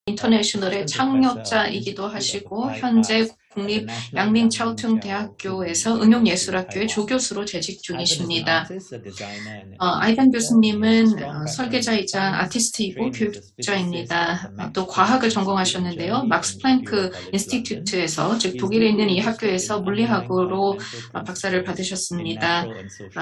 인터내셔널의 창업자이기도 하시고 현재 국립 양민차오퉁대학교에서 응용예술학교의 조교수로 재직 중이십니다. 아이단 교수님은 설계자이자 아티스트이고 교육자입니다. 또 과학을 전공하셨는데요. 막스 플랭크 인스티튜트에서, 즉 독일에 있는 이 학교에서 물리학으로 박사를 받으셨습니다.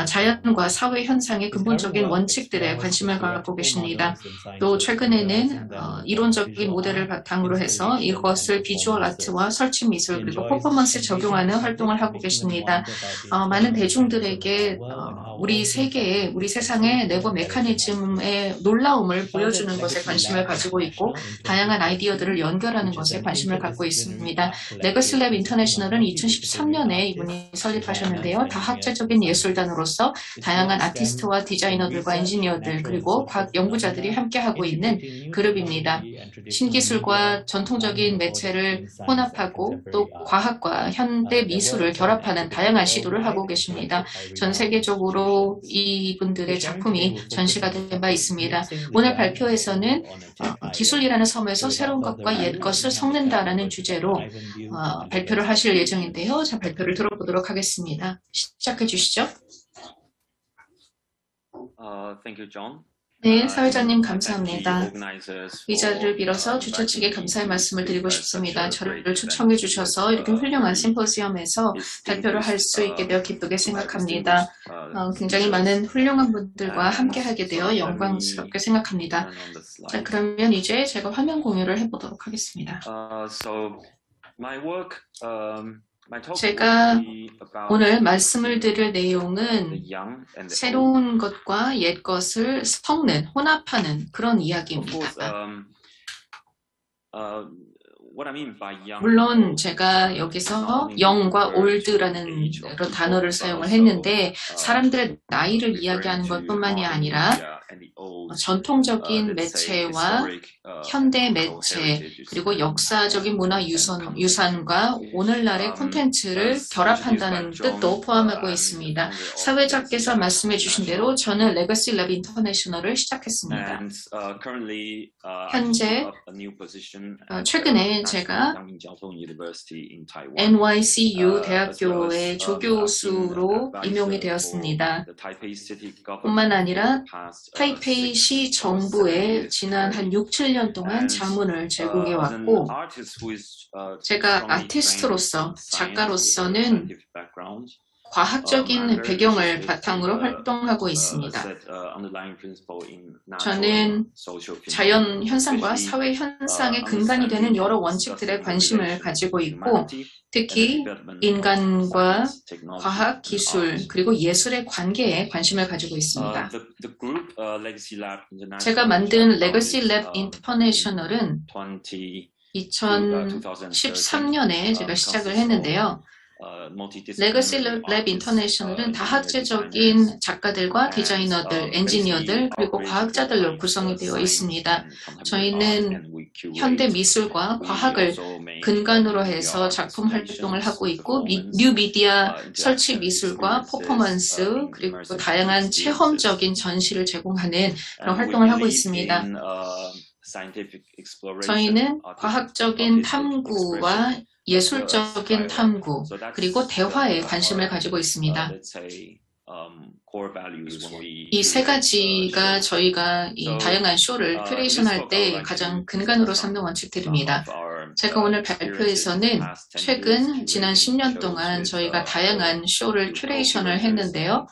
자연과 사회 현상의 근본적인 원칙들에 관심을 갖고 계십니다. 또 최근에는 이론적인 모델을 바탕으로 해서 이것을 비주얼 아트와 설치 미술 그리고 퍼포먼스에 적용하는 활동을 하고 계십니다. 많은 대중들에게 우리 세계의, 우리 세상의 내부 메커니즘의 놀라움을 보여주는 것에 관심을 가지고 있고 다양한 아이디어들을 연결하는 것에 관심을 갖고 있습니다. 레거시 랩 인터내셔널은 2013년에 이분이 설립하셨는데요. 다학제적인 예술단으로서 다양한 아티스트와 디자이너들과 엔지니어들 그리고 과학 연구자들이 함께하고 있는 그룹입니다. 신기술과 전통적인 매체를 혼합하고 또 과학과 현대 미술을 결합하는 다양한 시도를 하고 계십니다. 전 세계적으로 이분들의 작품이 전시가 된 바 있습니다. 오늘 발표에서는 기술이라는 섬에서 새로운 것과 옛 것을 섞는다라는 주제로 발표를 하실 예정인데요. 자, 발표를 들어보도록 하겠습니다. 시작해 주시죠. Thank you, John. 네, 사회자님 감사합니다. 이 자리를 빌어서 주최 측에 감사의 말씀을 드리고 싶습니다. 저를 초청해 주셔서 이렇게 훌륭한 심포지엄에서 발표를 할 수 있게 되어 기쁘게 생각합니다. 굉장히 많은 훌륭한 분들과 함께하게 되어 영광스럽게 생각합니다. 자, 그러면 이제 제가 화면 공유를 해보도록 하겠습니다. 제가 오늘 말씀을 드릴 내용은 새로운 것과 옛 것을 섞는, 혼합하는 그런 이야기입니다. 물론 제가 여기서 young과 old라는 그런 단어를 사용을 했는데 사람들의 나이를 이야기하는 것뿐만이 아니라 전통적인 매체와 현대 매체 그리고 역사적인 문화 유산과 오늘날의 콘텐츠를 결합한다는 뜻도 포함하고 있습니다. 사회자께서 말씀해 주신 대로 저는 레거시 랩 인터내셔널을 시작했습니다. 현재 최근에 제가 NYCU 대학교의 조교수로 임용이 되었습니다. 뿐만 아니라 타이페이시 정부에 지난 한 6, 7년 동안 자문을 제공해 왔고 제가 아티스트로서, 작가로서는 과학적인 배경을 바탕으로 활동하고 있습니다. 저는 자연 현상과 사회 현상의 근간이 되는 여러 원칙들에 관심을 가지고 있고 특히 인간과 과학, 기술, 그리고 예술의 관계에 관심을 가지고 있습니다. 제가 만든 레거시 랩 인터내셔널은 2013년에 제가 시작을 했는데요. 레거시 랩 인터내셔널은 다학제적인 작가들과 디자이너들, 엔지니어들, 그리고 과학자들로 구성이 되어 있습니다. 저희는 현대 미술과 과학을 근간으로 해서 작품 활동을 하고 있고 뉴 미디어 설치 미술과 퍼포먼스 그리고 다양한 체험적인 전시를 제공하는 그런 활동을 하고 있습니다. 저희는 과학적인 탐구와 예술적인 탐구, 그리고 대화에 관심을 가지고 있습니다. 이 세 가지가 저희가 이 다양한 쇼를 큐레이션할 때 가장 근간으로 삼는 원칙들입니다. 제가 오늘 발표에서는 지난 10년 동안 저희가 다양한 쇼를 큐레이션을 했는데요.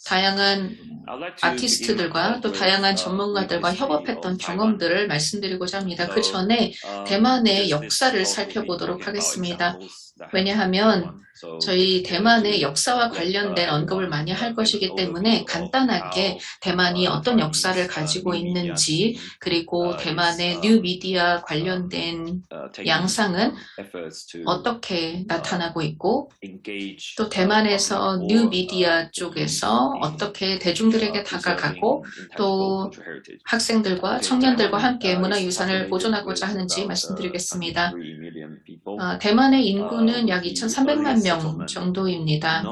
다양한 아티스트들과 또 다양한 전문가들과 협업했던 경험들을 말씀드리고자 합니다. 그 전에 대만의 역사를 살펴보도록 하겠습니다. 왜냐하면 저희 대만의 역사와 관련된 언급을 많이 할 것이기 때문에 간단하게 대만이 어떤 역사를 가지고 있는지 그리고 대만의 뉴 미디어 관련된 양상은 어떻게 나타나고 있고 또 대만에서 뉴 미디어 쪽에서 어떻게 대중들에게 다가가고 또 학생들과 청년들과 함께 문화유산을 보존하고자 하는지 말씀드리겠습니다. 대만의 인구는 약 2,300만 명 정도입니다.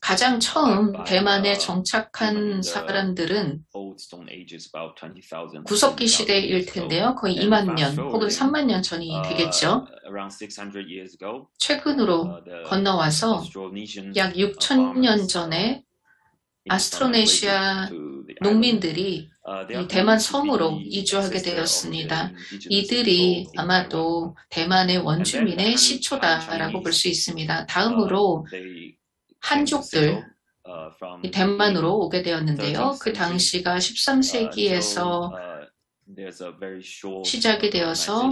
가장 처음 대만에 정착한 사람들은 구석기 시대일 텐데요. 거의 2만 년 혹은 3만 년 전이 되겠죠. 최근으로 건너와서 약 6천 년 전에 아스트로네시아 농민들이 이 대만 섬으로 이주하게 되었습니다. 이들이 아마도 대만의 원주민의 시초다라고 볼 수 있습니다. 다음으로 한족들 대만으로 오게 되었는데요. 그 당시가 13세기에서 시작이 되어서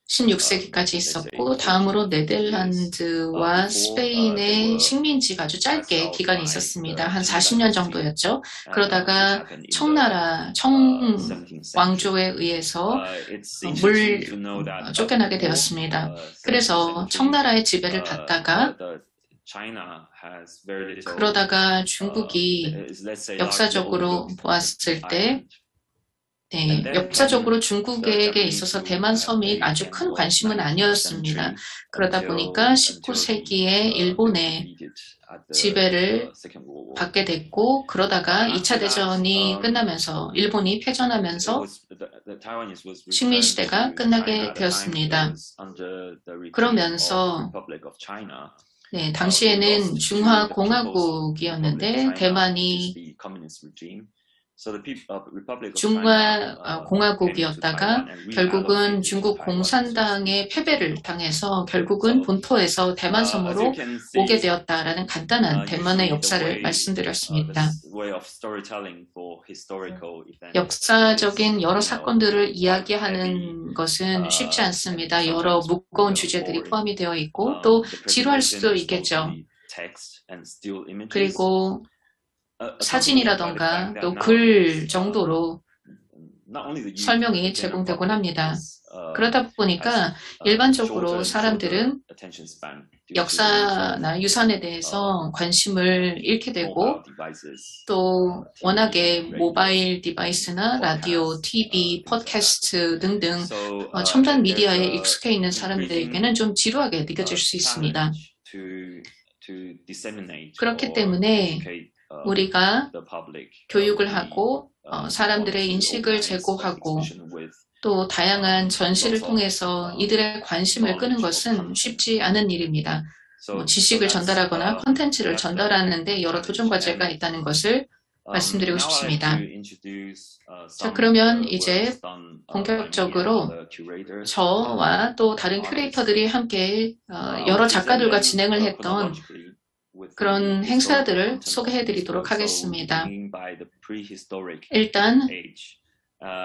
16세기까지 있었고 다음으로 네덜란드와 스페인의 식민지가 아주 짧게 기간이 있었습니다. 한 40년 정도였죠. 그러다가 청왕조에 의해서 쫓겨나게 되었습니다. 그래서 청나라의 지배를 받다가 그러다가 중국이 역사적으로 보았을 때 역사적으로 중국에게 있어서 대만 섬이 아주 큰 관심은 아니었습니다. 그러다 보니까 19세기에 일본의 지배를 받게 됐고 그러다가 2차 대전이 끝나면서 일본이 패전하면서 식민시대가 끝나게 되었습니다. 그러면서 당시에는 중화공화국이었는데 대만이 중화공화국이었다가 결국은 중국 공산당의 패배를 당해서 결국은 본토에서 대만섬으로 오게 되었다라는 간단한 대만의 역사를 말씀드렸습니다. 역사적인 여러 사건들을 이야기하는 것은 쉽지 않습니다. 여러 무거운 주제들이 포함이 되어 있고 또 지루할 수도 있겠죠. 그리고 사진이라던가 또 글 정도로 설명이 제공되곤 합니다. 그러다 보니까 일반적으로 사람들은 역사나 유산에 대해서 관심을 잃게 되고 또 워낙에 모바일 디바이스나 라디오, TV, 팟캐스트 등등 첨단 미디어에 익숙해 있는 사람들에게는 좀 지루하게 느껴질 수 있습니다. 그렇기 때문에 우리가 교육을 하고 사람들의 인식을 제고하고 또 다양한 전시를 통해서 이들의 관심을 끄는 것은 쉽지 않은 일입니다. 지식을 전달하거나 콘텐츠를 전달하는 데 여러 도전 과제가 있다는 것을 말씀드리고 싶습니다. 자, 그러면 이제 본격적으로 저와 또 다른 큐레이터들이 함께 여러 작가들과 진행을 했던 그런 행사들을 소개해드리도록 하겠습니다. 일단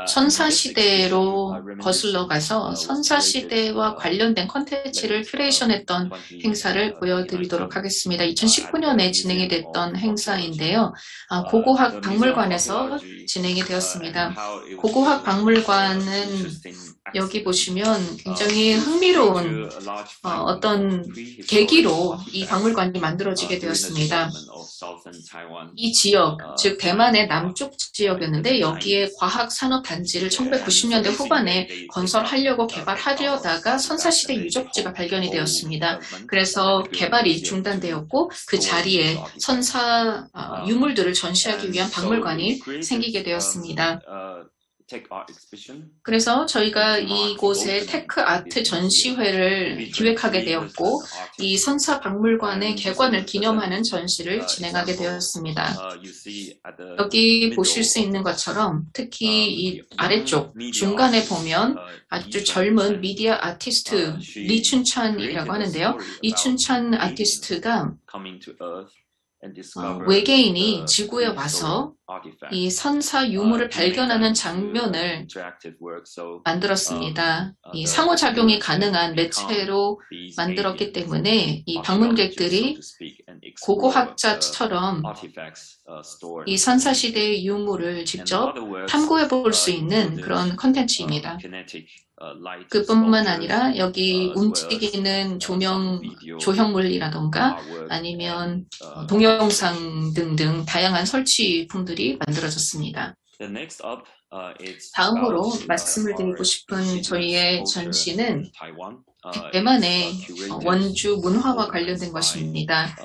선사시대로 거슬러 가서 선사시대와 관련된 콘텐츠를 큐레이션했던 행사를 보여드리도록 하겠습니다. 2019년에 진행이 됐던 행사인데요. 고고학 박물관에서 진행이 되었습니다. 고고학 박물관은 여기 보시면 굉장히 흥미로운 어떤 계기로 이 박물관이 만들어지게 되었습니다. 이 지역, 즉 대만의 남쪽 지역이었는데 여기에 과학산업단지를 1990년대 후반에 건설하려고 개발하려다가 선사시대 유적지가 발견이 되었습니다. 그래서 개발이 중단되었고 그 자리에 선사 유물들을 전시하기 위한 박물관이 생기게 되었습니다. 그래서 저희가 이곳에 테크 아트 전시회를 기획하게 되었고 이 선사 박물관의 개관을 기념하는 전시를 진행하게 되었습니다. 여기 보실 수 있는 것처럼 특히 이 아래쪽 중간에 보면 아주 젊은 미디어 아티스트 리춘찬이라고 하는데요. 리춘찬 아티스트가 외계인이 지구에 와서 이 선사 유물을 발견하는 장면을 만들었습니다. 이 상호작용이 가능한 매체로 만들었기 때문에 이 방문객들이 고고학자처럼 이 선사시대의 유물을 직접 탐구해 볼 수 있는 그런 컨텐츠입니다. 그뿐만 아니라 여기 움직이는 조형물이라던가 아니면 동영상 등등 다양한 설치품들이 만들어졌습니다. 다음으로 말씀을 드리고 싶은 저희의 전시는 대만의 원주 문화와 관련된 것입니다.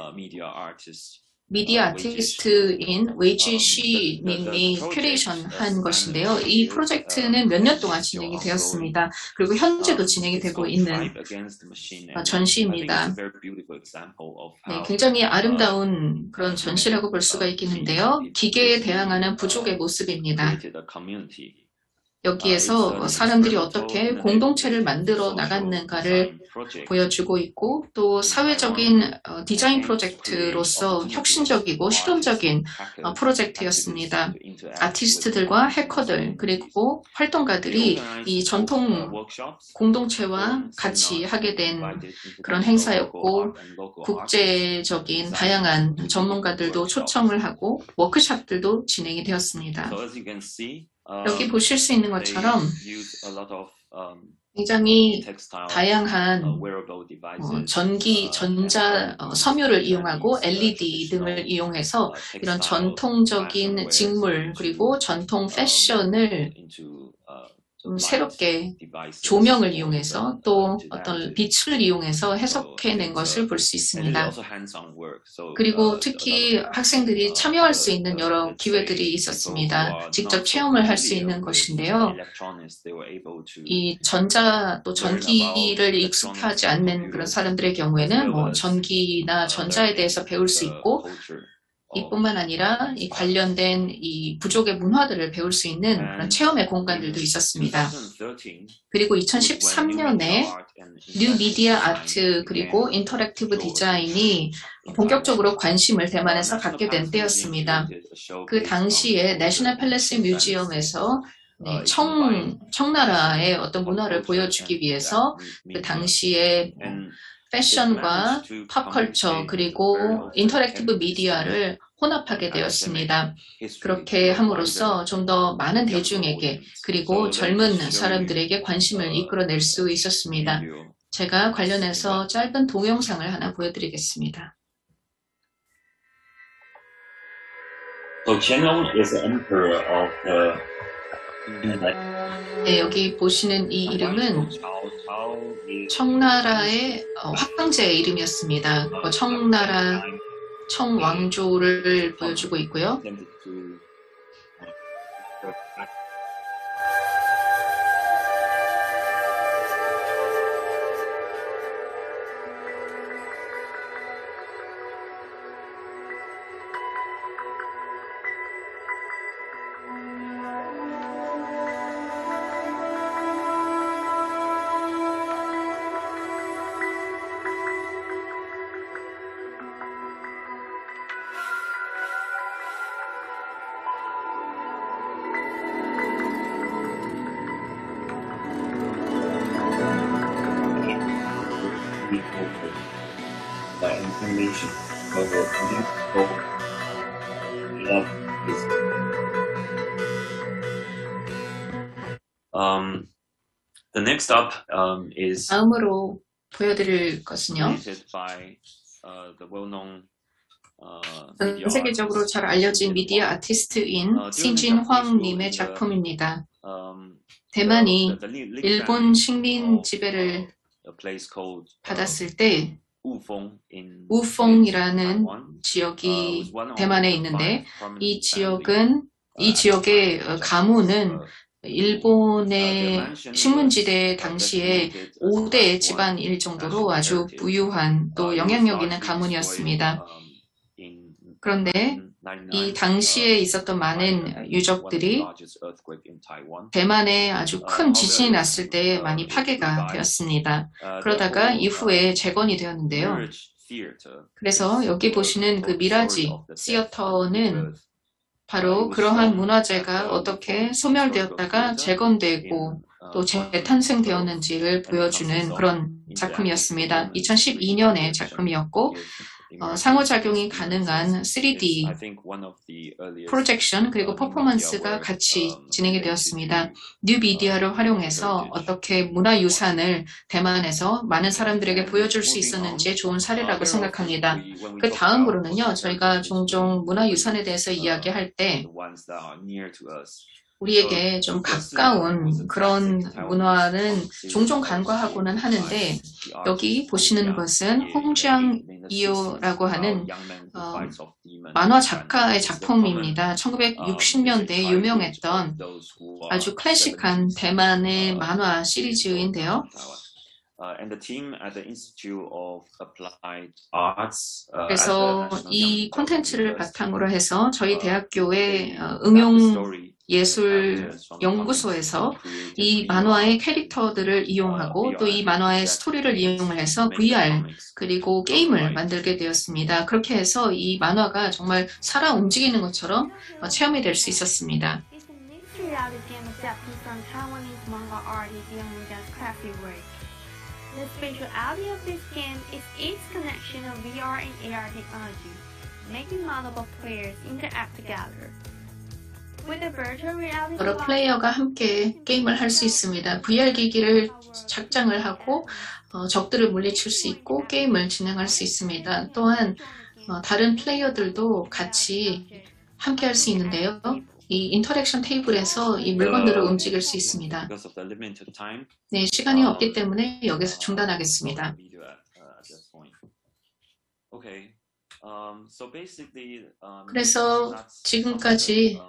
미디어 아티스트인 웨이지 님이 큐레이션 한 것인데요. 이 프로젝트는 몇 년 동안 진행이 되었습니다. 그리고 현재도 진행이 되고 있는 전시입니다. 네, 굉장히 아름다운 그런 전시라고 볼 수가 있겠는데요. 기계에 대항하는 부족의 모습입니다. 여기에서 사람들이 어떻게 공동체를 만들어 나갔는가를 보여주고 있고 또 사회적인 디자인 프로젝트로서 혁신적이고 실험적인 프로젝트였습니다. 아티스트들과 해커들 그리고 활동가들이 이 전통 공동체와 같이 하게 된 그런 행사였고 국제적인 다양한 전문가들도 초청을 하고 워크숍들도 진행이 되었습니다. 여기 보실 수 있는 것처럼 굉장히 다양한 전자 섬유를 이용하고 LED 등을 이용해서 이런 전통적인 직물 그리고 전통 패션을 좀 새롭게 조명을 이용해서 또 어떤 빛을 이용해서 해석해낸 것을 볼 수 있습니다. 그리고 특히 학생들이 참여할 수 있는 여러 기회들이 있었습니다. 직접 체험을 할 수 있는 것인데요. 이 전자 또 전기를 익숙하지 않는 그런 사람들의 경우에는 뭐 전기나 전자에 대해서 배울 수 있고 이뿐만 아니라 이 관련된 이 부족의 문화들을 배울 수 있는 그런 체험의 공간들도 있었습니다. 그리고 2013년에 뉴 미디어 아트 그리고 인터랙티브 디자인이 본격적으로 관심을 대만에서 갖게 된 때였습니다. 그 당시에 내셔널 팰리스 뮤지엄에서 청나라의 어떤 문화를 보여주기 위해서 그 당시에 패션과 팝컬처 그리고 인터랙티브 미디어를 혼합하게 되었습니다. 그렇게 함으로써 좀 더 많은 대중에게 그리고 젊은 사람들에게 관심을 이끌어낼 수 있었습니다. 제가 관련해서 짧은 동영상을 하나 보여드리겠습니다. 네, 여기 보시는 이 이름은 청나라의 황제의 이름이었습니다. 청나라 청왕조를 보여주고 있고요. The next up is 다음으로 보여드릴 것은요. 전 세계적으로 잘 알려진 미디어 아티스트인 신진황님의 작품입니다. 대만이 일본 식민 지배를 받았을 때 우퐁이라는 지역이 대만에 있는데 이 지역의 가문은 일본의 식민지대 당시에 5대 집안일 정도로 아주 부유한 또 영향력 있는 가문이었습니다. 그런데 이 당시에 있었던 많은 유적들이 대만에 아주 큰 지진이 났을 때 많이 파괴가 되었습니다. 그러다가 이후에 재건이 되었는데요. 그래서 여기 보시는 그 미라지 시어터는 바로 그러한 문화재가 어떻게 소멸되었다가 재건되고 또 재탄생되었는지를 보여주는 그런 작품이었습니다. 2012년의 작품이었고 상호작용이 가능한 3D 프로젝션 그리고 퍼포먼스가 같이 진행이 되었습니다. 뉴 미디어를 활용해서 어떻게 문화유산을 대만에서 많은 사람들에게 보여줄 수 있었는지 좋은 사례라고 생각합니다. 그 다음으로는요, 저희가 종종 문화유산에 대해서 이야기할 때 우리에게 좀 가까운 그런 문화는 종종 간과하고는 하는데 여기 보시는 것은 홍지앙 이오라고 하는 만화 작가의 작품입니다. 1960년대에 유명했던 아주 클래식한 대만의 만화 시리즈인데요. 그래서 이 콘텐츠를 바탕으로 해서 저희 대학교의 응용예술연구소에서 이 만화의 캐릭터들을 이용하고 또 이 만화의 스토리를 이용해서 VR 그리고 게임을 만들게 되었습니다. 그렇게 해서 이 만화가 정말 살아 움직이는 것처럼 체험이 될 수 있었습니다. The speciality of this game is its connection of VR and AR technology, making multiple players interact together. With the virtual reality 여러 플레이어가 함께 게임을 할 수 있습니다. VR 기기를 착장을 하고 적들을 물리칠 수 있고 게임을 진행할 수 있습니다. 또한 다른 플레이어들도 같이 함께 할 수 있는데요. 이 인터랙션 테이블에서 이 물건들을 움직일 수 있습니다. 네, 시간이 없기 때문에 여기서 중단하겠습니다. 그래서 지금까지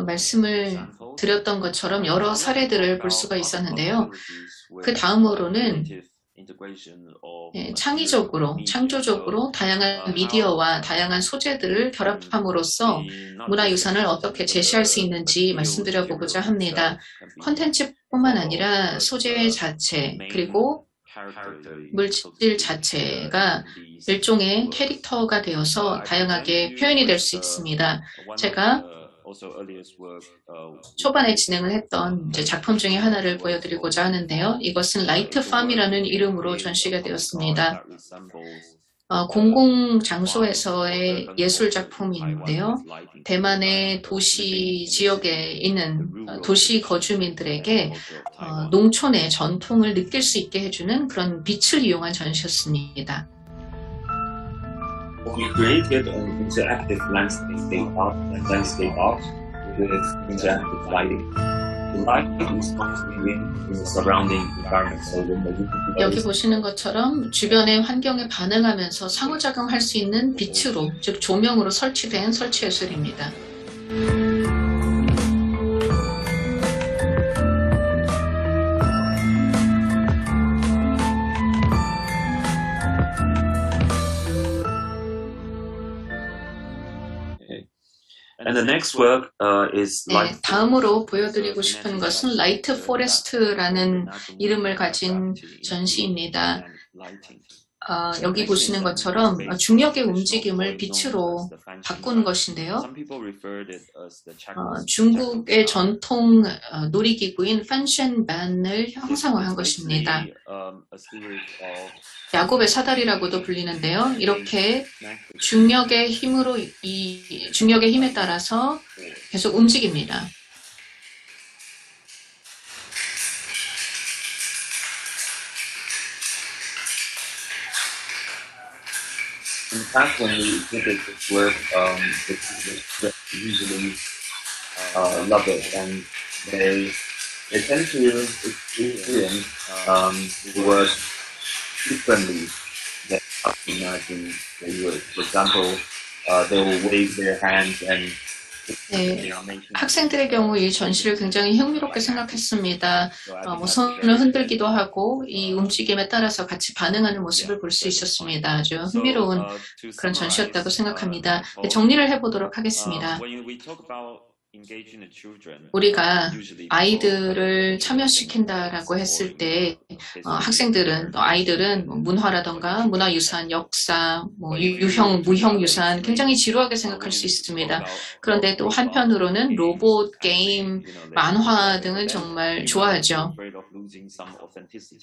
말씀을 드렸던 것처럼 여러 사례들을 볼 수가 있었는데요. 그 다음으로는 창조적으로 다양한 미디어와 다양한 소재들을 결합함으로써 문화유산을 어떻게 제시할 수 있는지 말씀드려보고자 합니다. 콘텐츠뿐만 아니라 소재 자체 그리고 물질 자체가 일종의 캐릭터가 되어서 다양하게 표현이 될 수 있습니다. 제가 초반에 진행을 했던 작품 중에 하나를 보여드리고자 하는데요. 이것은 라이트팜이라는 이름으로 전시가 되었습니다. 공공장소에서의 예술작품인데요. 대만의 도시 지역에 있는 도시 거주민들에게 농촌의 전통을 느낄 수 있게 해주는 그런 빛을 이용한 전시였습니다. We created an interactive landscape art with interactive lighting. The light is constantly in the surrounding environment. 여기 보시는 것처럼 주변의 환경에 반응하면서 상호작용할 수 있는 빛으로, 즉 조명으로 설치된 설치예술입니다. And the next work is 네, 다음으로 보여드리고 싶은 것은 라이트 포레스트라는 이름을 가진 전시입니다. 여기 보시는 것처럼 중력의 움직임을 빛으로 바꾼 것인데요. 중국의 전통 놀이기구인 판쉔반을 형상화한 것입니다. 야곱의 사다리라고도 불리는데요. 이렇게 중력의 힘에 따라서 계속 움직입니다. In fact, when we exhibit this work, the people usually love it, and they tend to experience the work differently than I imagine they would. For example, they will wave their hands and 네, 학생들의 경우 이 전시를 굉장히 흥미롭게 생각했습니다. 손을 흔들기도 하고 이 움직임에 따라서 같이 반응하는 모습을 볼 수 있었습니다. 아주 흥미로운 그런 전시였다고 생각합니다. 네, 정리를 해보도록 하겠습니다. 우리가 아이들을 참여시킨다라고 했을 때 아이들은 문화라던가 문화유산, 역사, 유형, 무형유산 굉장히 지루하게 생각할 수 있습니다. 그런데 또 한편으로는 로봇, 게임, 만화 등을 정말 좋아하죠.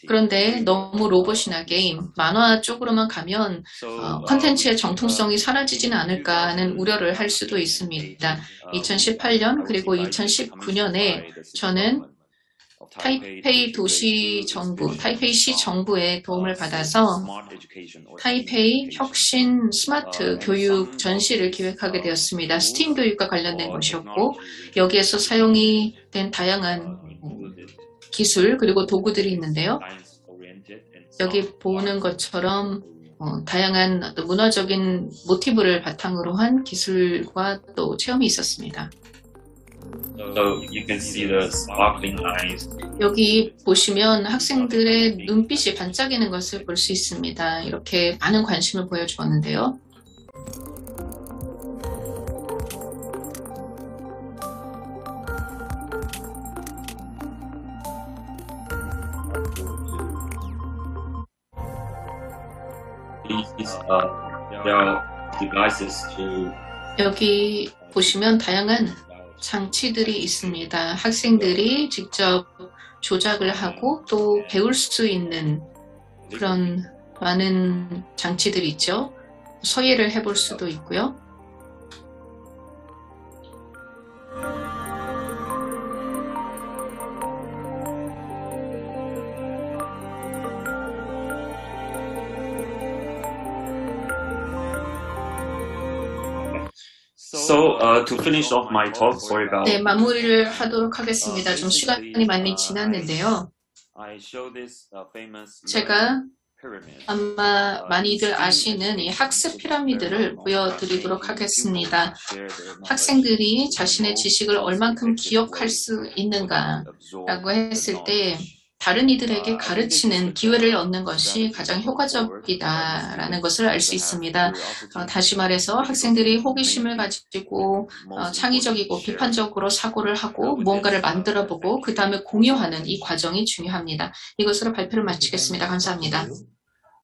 그런데 너무 로봇이나 게임, 만화 쪽으로만 가면 콘텐츠의 정통성이 사라지지는 않을까 하는 우려를 할 수도 있습니다. 2018년 그리고 2019년에 저는 타이페이 도시 정부, 타이페이시 정부의 도움을 받아서 타이페이 혁신 스마트 교육 전시를 기획하게 되었습니다. 스팀 교육과 관련된 것이었고 여기에서 사용이 된 다양한 기술 그리고 도구들이 있는데요. 여기 보는 것처럼 다양한 문화적인 모티브를 바탕으로 한 기술과 또 체험이 있었습니다. So you can see the sparkling eyes. 여기 보시면 학생들의 눈빛이 반짝이는 것을 볼 수 있습니다. 이렇게 많은 관심을 보여주었는데요. There are devices to 여기 보시면 다양한 장치들이 있습니다. 학생들이 직접 조작을 하고 또 배울 수 있는 그런 많은 장치들이 있죠. 서예를 해볼 수도 있고요. So to finish off my talk, sorry about. 네, 마무리를 하도록 하겠습니다. 좀 시간이 많이 지났는데요. I show this famous 제가 pyramid. 아마 많이들 아시는 이 학습 피라미드를 보여드리도록 하겠습니다. 학생들이 자신의 지식을 얼만큼 기억할 수 있는가라고 했을 때 다른 이들에게 가르치는 기회를 얻는 것이 가장 효과적이다라는 것을 알 수 있습니다. 다시 말해서 학생들이 호기심을 가지고 창의적이고 비판적으로 사고를 하고 무언가를 만들어보고 그 다음에 공유하는 이 과정이 중요합니다. 이것으로 발표를 마치겠습니다. 감사합니다.